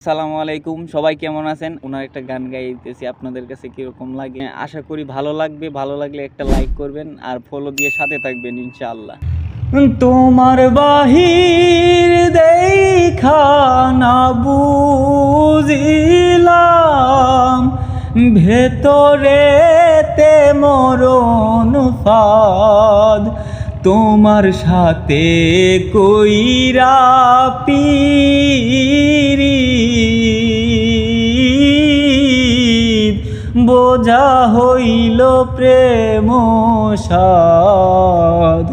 আসসালামু আলাইকুম, সবাই কেমন আছেন? ওনার একটা গান গাইতেছি, আপনাদের কাছে কিরকম লাগে আশা করি ভালো লাগবে। ভালো লাগলে একটা লাইক করবেন আর ফলো দিয়ে সাথে থাকবেন ইনশাআল্লাহ। তোমার বাহির দেখা না বুঝিলাম, ভেতরেতে মরণ ফাঁদ। তোমার সাথে কইরা পীরিত, বোঝা হইল প্রেম সাদ।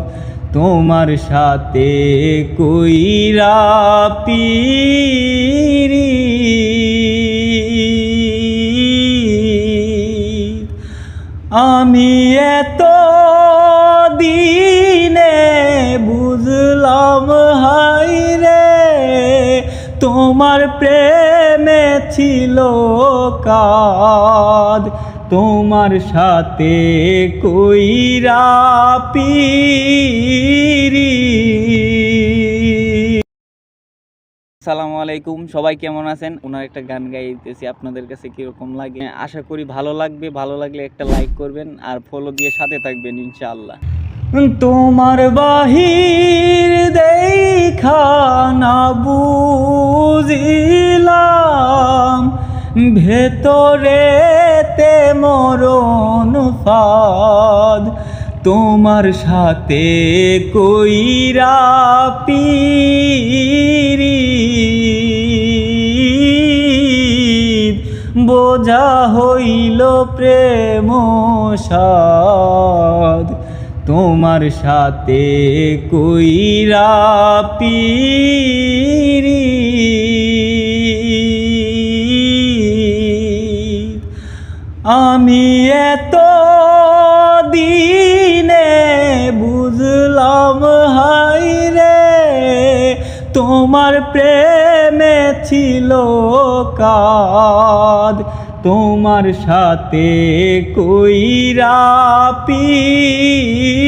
তোমার সাথে কইরা পীরিত, আমি এত দিনে বুঝলাম হায়রে, তোমার প্রেমে ছিল কাদ। তোমার সাথে কইরা পীরিত। আসসালামু আলাইকুম, সবাই কেমন আছেন? ওনার একটা গান গাইতেছি, আপনাদের কাছে কিরকম লাগে আশা করি ভালো লাগবে। ভালো লাগলে একটা লাইক করবেন আর ফলো দিয়ে সাথে থাকবেন ইনশাআল্লাহ। তোমার বাহির দেখা না বুঝিলাম, ভেতরেতে মরণ ফাঁদ। তোমার সাথে কইরা পীরিত, বোঝা হইল প্রেম সাদ। তোমার সাথে কইরা পীরিত, আমি এত দিনে বুঝলাম হায়রে, তোমার প্রেমে ছিল কাদ। তোমার সাথে কইরা পীরিত।